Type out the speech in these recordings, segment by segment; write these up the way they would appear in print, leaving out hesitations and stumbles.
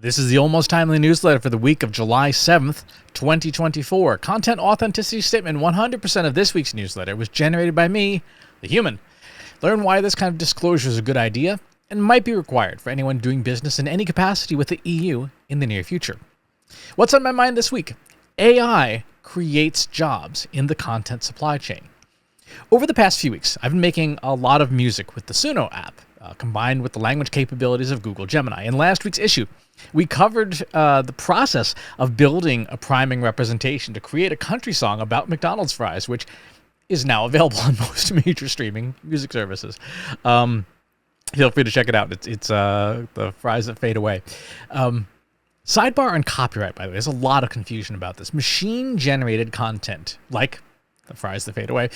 This is the Almost Timely newsletter for the week of July 7th, 2024. Content authenticity statement: 100% of this week's newsletter was generated by me, the human. Learn why this kind of disclosure is a good idea and might be required for anyone doing business in any capacity with the EU in the near future. What's on my mind this week? AI creates jobs in the content supply chain. Over the past few weeks, I've been making a lot of music with the Suno app, combined with the language capabilities of Google Gemini. In last week's issue, we covered the process of building a priming representation to create a country song about McDonald's fries, which is now available on most major streaming music services. Feel free to check it out. It's the fries that fade away. Sidebar on copyright, by the way. There's a lot of confusion about this. Machine-generated content, like the fries that fade away,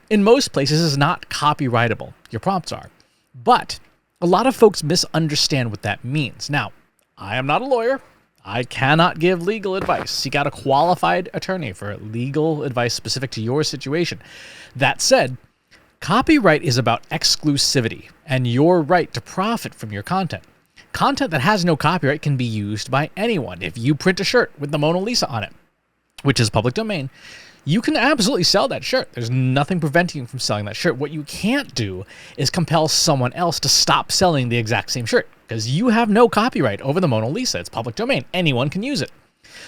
in most places is not copyrightable. Your prompts are. But a lot of folks misunderstand what that means. Now, I am not a lawyer. I cannot give legal advice. Seek out a qualified attorney for legal advice specific to your situation. That said, copyright is about exclusivity and your right to profit from your content. Content that has no copyright can be used by anyone. If you print a shirt with the Mona Lisa on it, which is public domain, you can absolutely sell that shirt. There's nothing preventing you from selling that shirt. What you can't do is compel someone else to stop selling the exact same shirt, because you have no copyright over the Mona Lisa. It's public domain. Anyone can use it.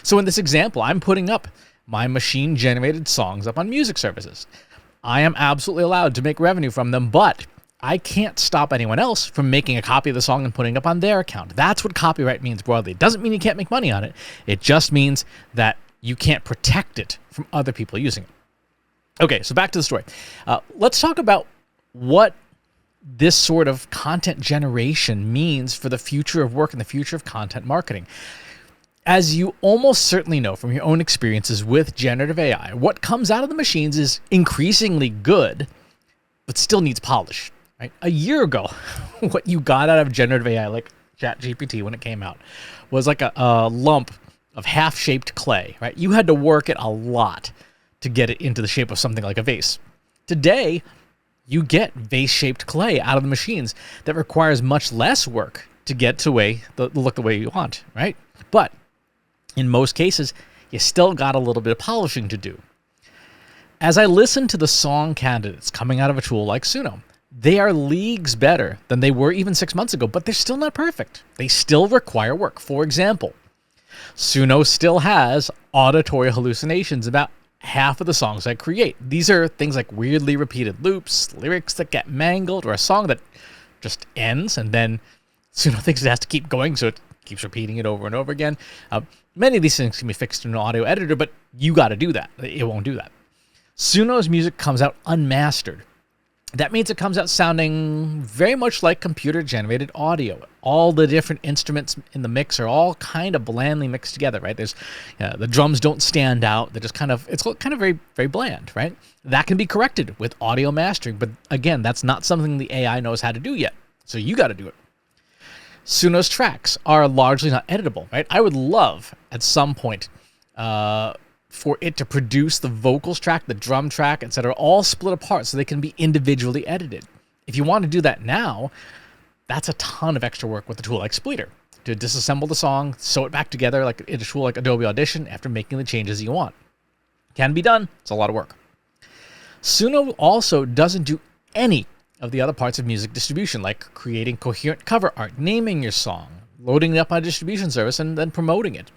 So in this example, I'm putting up my machine-generated songs up on music services. I am absolutely allowed to make revenue from them, but I can't stop anyone else from making a copy of the song and putting it up on their account. That's what copyright means broadly. It doesn't mean you can't make money on it. It just means that you can't protect it from other people using it. Okay, so back to the story. Let's talk about what this sort of content generation means for the future of work and the future of content marketing. As you almost certainly know from your own experiences with generative AI, what comes out of the machines is increasingly good, but still needs polish. Right? A year ago, what you got out of generative AI, like ChatGPT when it came out, was like a lump of half-shaped clay, right? You had to work it a lot to get it into the shape of something like a vase. Today, you get vase-shaped clay out of the machines that requires much less work to get to look the way you want, right? But in most cases, you still got a little bit of polishing to do. As I listen to the song candidates coming out of a tool like Suno, they are leagues better than they were even 6 months ago, but they're still not perfect. They still require work. For example, Suno still has auditory hallucinations about half of the songs I create. These are things like weirdly repeated loops, lyrics that get mangled, or a song that just ends and then Suno thinks it has to keep going, so it keeps repeating it over and over again. Many of these things can be fixed in an audio editor, but you got to do that. It won't do that. Suno's music comes out unmastered. That means it comes out sounding very much like computer-generated audio. All the different instruments in the mix are all kind of blandly mixed together, right? There's the drums don't stand out. They're just it's kind of very, very bland, right? That can be corrected with audio mastering, but again, that's not something the AI knows how to do yet. So you got to do it. Suno's tracks are largely not editable, right? I would love at some point for it to produce the vocals track, the drum track, etc., all split apart so they can be individually edited. If you want to do that now, that's a ton of extra work with a tool like Splitter to disassemble the song, sew it back together like in a tool like Adobe Audition after making the changes you want. Can be done. It's a lot of work. Suno also doesn't do any of the other parts of music distribution, like creating coherent cover art, naming your song, loading it up on a distribution service, and then promoting it.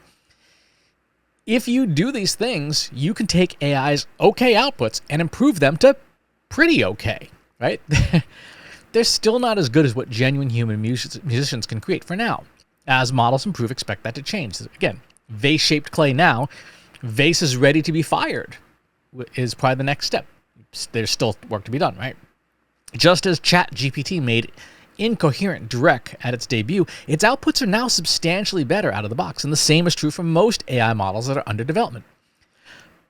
If you do these things, you can take AI's okay outputs and improve them to pretty okay, right? They're still not as good as what genuine human musicians can create for now. As models improve, expect that to change. Again, vase-shaped clay now, vase is ready to be fired is probably the next step. There's still work to be done, right? Just as ChatGPT made incoherent direct at its debut, its outputs are now substantially better out of the box, and the same is true for most AI models that are under development.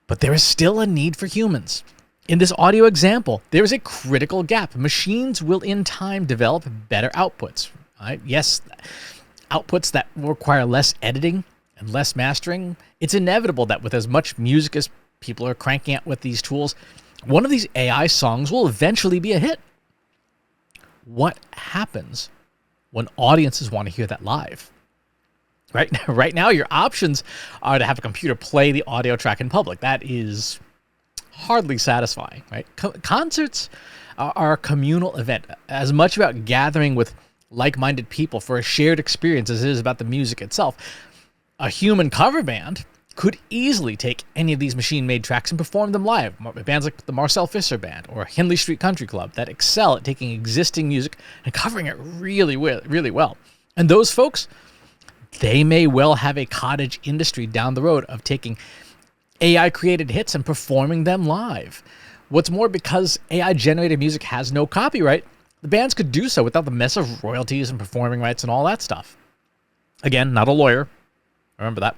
But there is still a need for humans. In this audio example, there is a critical gap. Machines will in time develop better outputs. Right? Yes, outputs that require less editing and less mastering. It's inevitable that with as much music as people are cranking out with these tools, one of these AI songs will eventually be a hit. What happens when audiences want to hear that live? Right now, your options are to have a computer play the audio track in public. That is hardly satisfying, right? Concerts are a communal event, as much about gathering with like-minded people for a shared experience as it is about the music itself. A human cover band could easily take any of these machine-made tracks and perform them live. Bands like the Marcel Fisher Band or Hindley Street Country Club that excel at taking existing music and covering it really well. And those folks, they may well have a cottage industry down the road of taking AI-created hits and performing them live. What's more, because AI-generated music has no copyright, the bands could do so without the mess of royalties and performing rights and all that stuff. Again, not a lawyer. Remember that.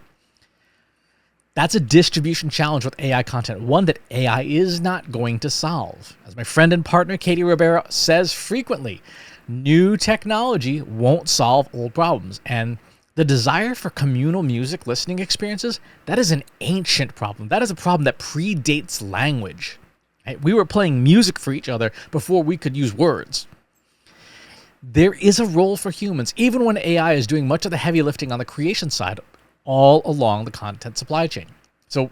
That's a distribution challenge with AI content, one that AI is not going to solve. As my friend and partner Katie Ribeiro says frequently, new technology won't solve old problems. And the desire for communal music listening experiences, that is an ancient problem. That is a problem that predates language. Right? We were playing music for each other before we could use words. There is a role for humans, even when AI is doing much of the heavy lifting on the creation side, all along the content supply chain. So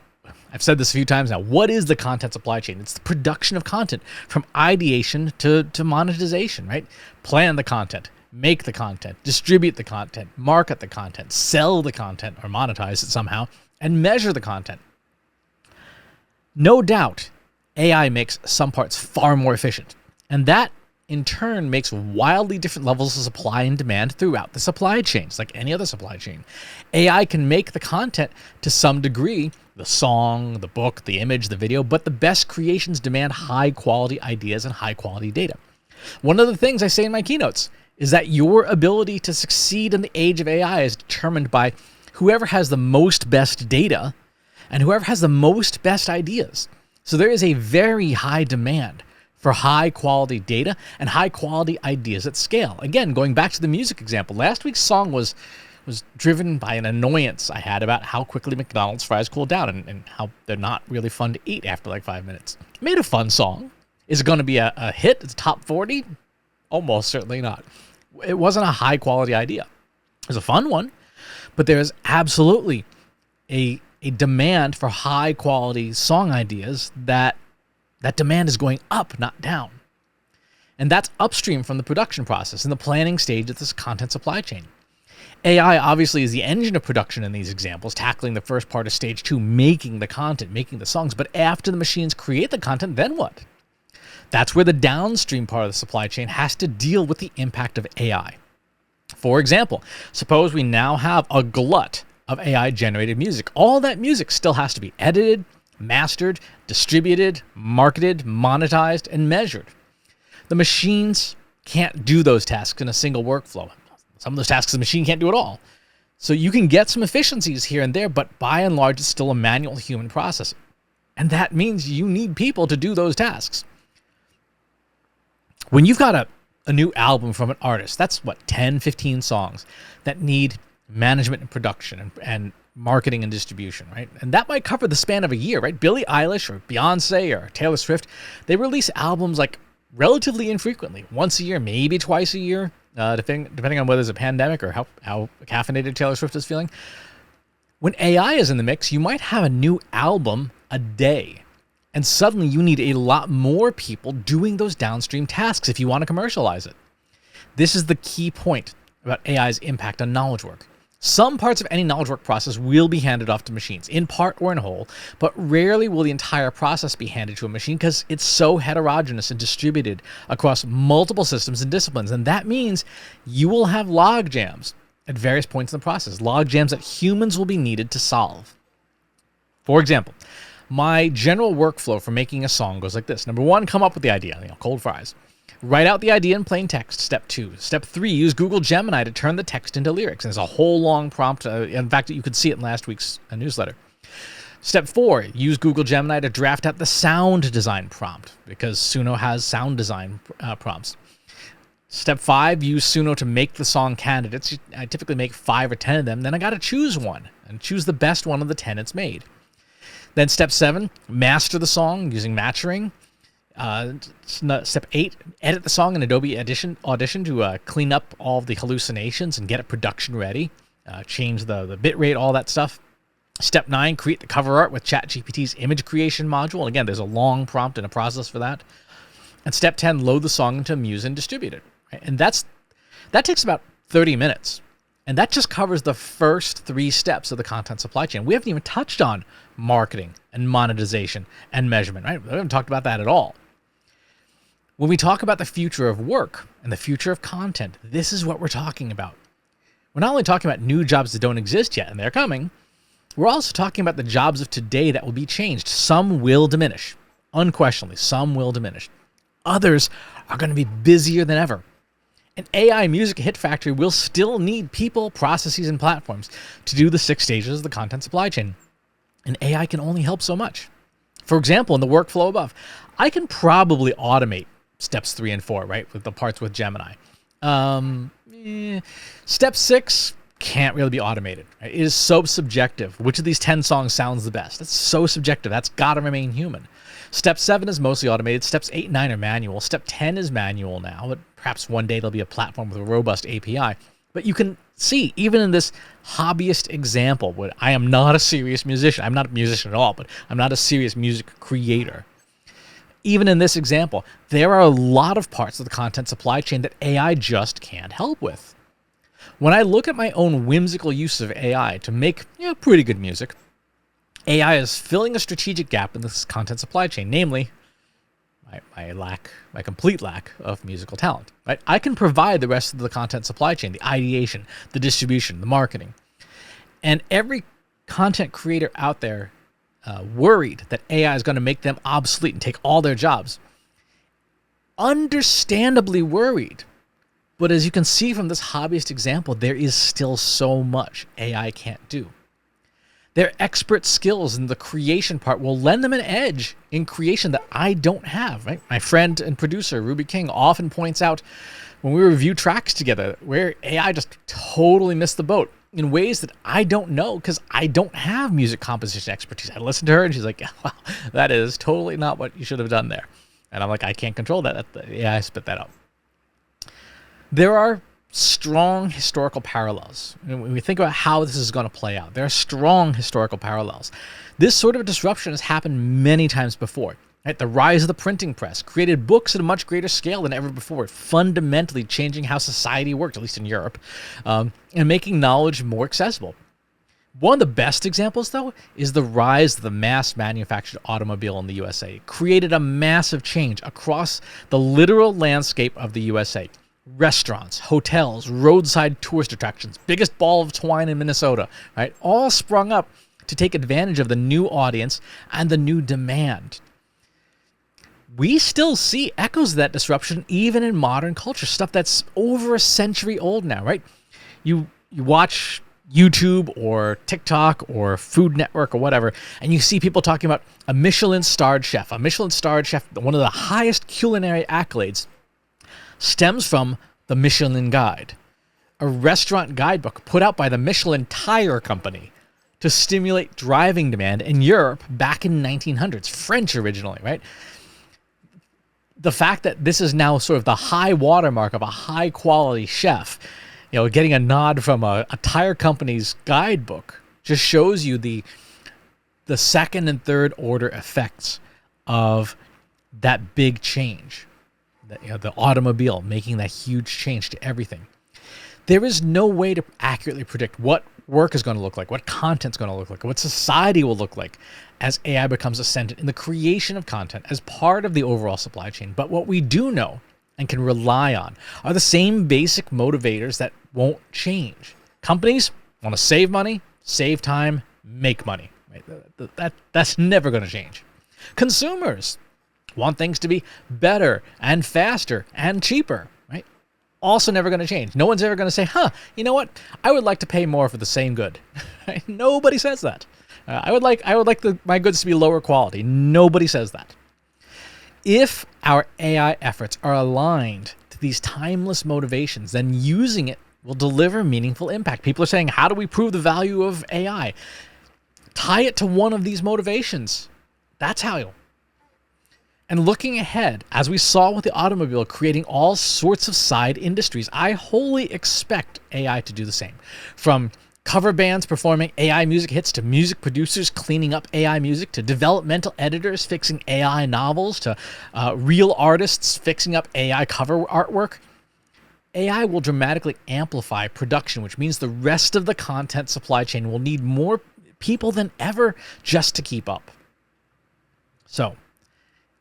I've said this a few times now. What is the content supply chain? It's the production of content from ideation to monetization, right? Plan the content, make the content, distribute the content, market the content, sell the content or monetize it somehow, and measure the content. No doubt, AI makes some parts far more efficient. And that in turn makes wildly different levels of supply and demand throughout the supply chains, like any other supply chain. AI can make the content to some degree, the song, the book, the image, the video, but the best creations demand high-quality ideas and high-quality data. One of the things I say in my keynotes is that your ability to succeed in the age of AI is determined by whoever has the most best data and whoever has the most best ideas. So there is a very high demand for high-quality data and high-quality ideas at scale. Again, going back to the music example, last week's song was driven by an annoyance I had about how quickly McDonald's fries cool down and how they're not really fun to eat after like 5 minutes. Made a fun song. Is it going to be a hit? It's top 40? Almost certainly not. It wasn't a high-quality idea. It was a fun one, but there's absolutely a demand for high-quality song ideas that demand is going up, not down. And that's upstream from the production process and the planning stage of this content supply chain. AI obviously is the engine of production in these examples, tackling the first part of stage 2, making the content, making the songs. But after the machines create the content, then what? That's where the downstream part of the supply chain has to deal with the impact of AI. For example, suppose we now have a glut of AI-generated music. All that music still has to be edited, mastered, distributed, marketed, monetized, and measured. The machines can't do those tasks in a single workflow. Some of those tasks the machine can't do at all. So you can get some efficiencies here and there, but by and large, it's still a manual human process. And that means you need people to do those tasks. When you've got a new album from an artist, that's 10, 15 songs that need management and production and marketing and distribution, right? And that might cover the span of a year, right? Billie Eilish or Beyonce or Taylor Swift, they release albums like relatively infrequently, once a year, maybe twice a year, depending on whether there's a pandemic or how caffeinated Taylor Swift is feeling. When AI is in the mix, you might have a new album a day, and suddenly you need a lot more people doing those downstream tasks if you want to commercialize it. This is the key point about AI's impact on knowledge work. Some parts of any knowledge work process will be handed off to machines, in part or in whole, but rarely will the entire process be handed to a machine because it's so heterogeneous and distributed across multiple systems and disciplines. And that means you will have log jams at various points in the process, log jams that humans will be needed to solve. For example, my general workflow for making a song goes like this. Number 1, come up with the idea, cold fries. Write out the idea in plain text, step 2. Step 3, use Google Gemini to turn the text into lyrics. And there's a whole long prompt. In fact, you could see it in last week's newsletter. Step 4, use Google Gemini to draft out the sound design prompt, because Suno has sound design prompts. Step 5, use Suno to make the song candidates. I typically make 5 or 10 of them. Then I got to choose one and choose the best one of the 10 it's made. Then step 7, master the song using mastering. Step 8, edit the song in Adobe Audition to clean up all the hallucinations and get it production ready. change the bit rate, all that stuff. Step 9, create the cover art with ChatGPT's image creation module. And again, there's a long prompt and a process for that. And step 10, load the song into Muse and distribute it. Right? And that takes about 30 minutes. And that just covers the first 3 steps of the content supply chain. We haven't even touched on marketing and monetization and measurement, right? We haven't talked about that at all. When we talk about the future of work and the future of content, this is what we're talking about. We're not only talking about new jobs that don't exist yet, and they're coming, we're also talking about the jobs of today that will be changed. Some will diminish. Unquestionably, some will diminish. Others are going to be busier than ever. An AI music hit factory will still need people, processes, and platforms to do the 6 stages of the content supply chain. And AI can only help so much. For example, in the workflow above, I can probably automate steps 3 and 4, right? With the parts with Gemini. Step 6 can't really be automated. Right? It is so subjective. Which of these 10 songs sounds the best? That's so subjective. That's got to remain human. Step 7 is mostly automated. Steps 8 and 9 are manual. Step 10 is manual now, but perhaps one day there'll be a platform with a robust API. But you can see, even in this hobbyist example, where I am not a serious musician. I'm not a musician at all, but I'm not a serious music creator. Even in this example, there are a lot of parts of the content supply chain that AI just can't help with. When I look at my own whimsical use of AI to make pretty good music, AI is filling a strategic gap in this content supply chain, namely my complete lack of musical talent. Right? I can provide the rest of the content supply chain, the ideation, the distribution, the marketing. And every content creator out there worried that AI is going to make them obsolete and take all their jobs, understandably worried. But as you can see from this hobbyist example, there is still so much AI can't do. Their expert skills in the creation part will lend them an edge in creation that I don't have, right? My friend and producer, Ruby King, often points out when we review tracks together where AI just totally missed the boat in ways that I don't know because I don't have music composition expertise. I listened to her and she's like, wow, that is totally not what you should have done there. And I'm like, I can't control that. AI spit that out. There are strong historical parallels. When we think about how this is going to play out, there are strong historical parallels. This sort of disruption has happened many times before. Right? The rise of the printing press created books at a much greater scale than ever before, fundamentally changing how society worked, at least in Europe, and making knowledge more accessible. One of the best examples, though, is the rise of the mass-manufactured automobile in the USA. It created a massive change across the literal landscape of the USA. Restaurants, hotels, roadside tourist attractions, biggest ball of twine in Minnesota, right? All sprung up to take advantage of the new audience and the new demand. We still see echoes of that disruption even in modern culture, stuff that's over a century old now, right? You watch YouTube or TikTok or Food Network or whatever, and you see people talking about a Michelin-starred chef. A Michelin-starred chef, one of the highest culinary accolades, stems from the Michelin Guide, a restaurant guidebook put out by the Michelin Tire Company to stimulate driving demand in Europe back in 1900s, French originally, right? The fact that this is now sort of the high watermark of a high-quality chef, getting a nod from a tire company's guidebook just shows you the second and third order effects of that big change. The automobile making that huge change to everything. There is no way to accurately predict what work is going to look like, what content's going to look like, what society will look like as AI becomes ascendant in the creation of content as part of the overall supply chain. But what we do know and can rely on are the same basic motivators that won't change. Companies want to save money, save time, make money. Right? That's never going to change. Consumers want things to be better and faster and cheaper, right? Also never going to change. No one's ever going to say, you know what? I would like to pay more for the same good. Nobody says that. I would like my goods to be lower quality. Nobody says that. If our AI efforts are aligned to these timeless motivations, then using it will deliver meaningful impact. People are saying, how do we prove the value of AI? Tie it to one of these motivations. That's how you'll. And looking ahead, as we saw with the automobile creating all sorts of side industries, I wholly expect AI to do the same. From cover bands performing AI music hits, to music producers cleaning up AI music, to developmental editors fixing AI novels, to real artists fixing up AI cover artwork. AI will dramatically amplify production, which means the rest of the content supply chain will need more people than ever just to keep up. So,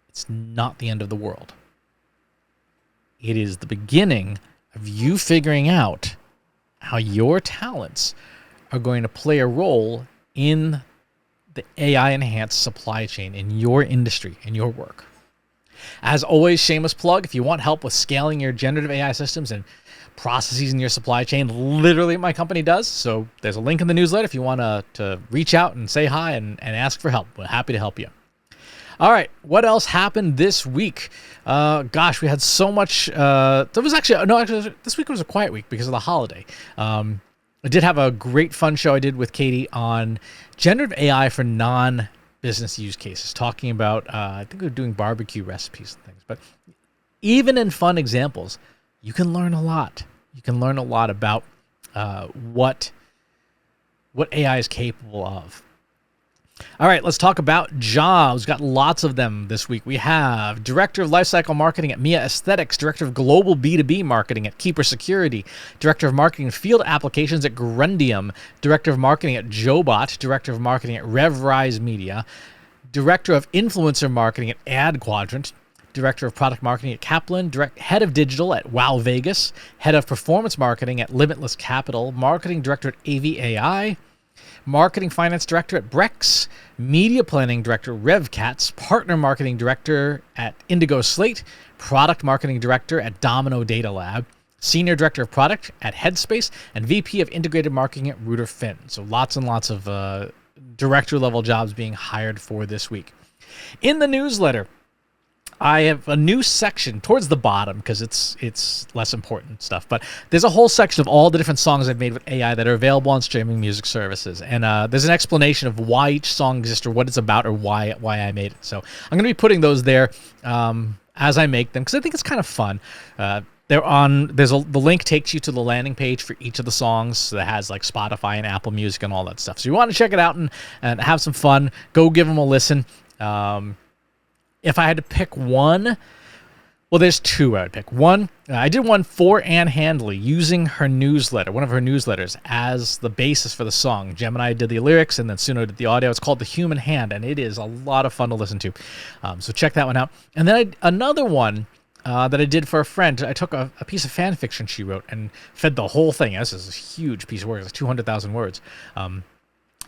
it's not the end of the world. It is the beginning of you figuring out how your talents are going to play a role in the AI-enhanced supply chain in your industry, in your work. As always, shameless plug, if you want help with scaling your generative AI systems and processes in your supply chain, literally my company does. So there's a link in the newsletter if you want to reach out and say hi and ask for help. We're happy to help you. All right, what else happened this week? Gosh, we had so much. This week was a quiet week because of the holiday. I did have a great fun show I did with Katie on generative AI for non-business use cases, talking about, I think we were doing barbecue recipes and things. But even in fun examples, you can learn a lot. You can learn a lot about what AI is capable of. All right, let's talk about jobs. We've got lots of them this week. We have Director of Lifecycle Marketing at Mia Aesthetics, Director of Global B2B Marketing at Keeper Security, Director of Marketing and Field Applications at Grundium, Director of Marketing at Jobot, Director of Marketing at RevRise Media, Director of Influencer Marketing at Ad Quadrant, Director of Product Marketing at Kaplan, Head of Digital at Wow Vegas, Head of Performance Marketing at Limitless Capital, Marketing Director at AVAI, Marketing Finance Director at Brex, Media Planning Director RevCats, Partner Marketing Director at Indigo Slate, Product Marketing Director at Domino Data Lab, Senior Director of Product at Headspace, and VP of Integrated Marketing at Reuter Finn. So lots and lots of director-level jobs being hired for this week. In the newsletter, I have a new section towards the bottom because it's less important stuff. But there's a whole section of all the different songs I've made with AI that are available on streaming music services. And there's an explanation of why each song exists or what it's about or why I made it. So I'm going to be putting those there as I make them because I think it's kind of fun. The link takes you to the landing page for each of the songs that has like Spotify and Apple Music and all that stuff. So you want to check it out and have some fun. Go give them a listen. If I had to pick one, well, there's two I would pick. One, I did one for Ann Handley using her newsletter, one of her newsletters, as the basis for the song. Gemini did the lyrics, and then Suno did the audio. It's called The Human Hand, and it is a lot of fun to listen to. So check that one out. And then another one that I did for a friend. I took a piece of fan fiction she wrote and fed the whole thing. This is a huge piece of work. It's 200,000 words. And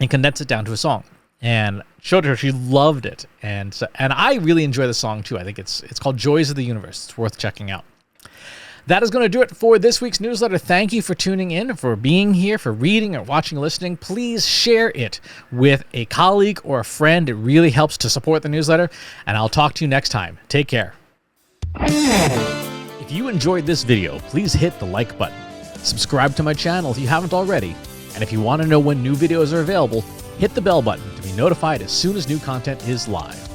condensed it down to a song. And showed her, she loved it, and I really enjoy the song too. I think it's called Joys of the Universe. It's worth checking out. That is going to do it for this week's newsletter. Thank you for tuning in, for being here, for reading or watching or listening. Please share it with a colleague or a friend. It really helps to support the newsletter, and I'll talk to you next time. Take care. If you enjoyed this video, please hit the like button. Subscribe to my channel if you haven't already, and if you want to know when new videos are available, hit the bell button to be notified as soon as new content is live.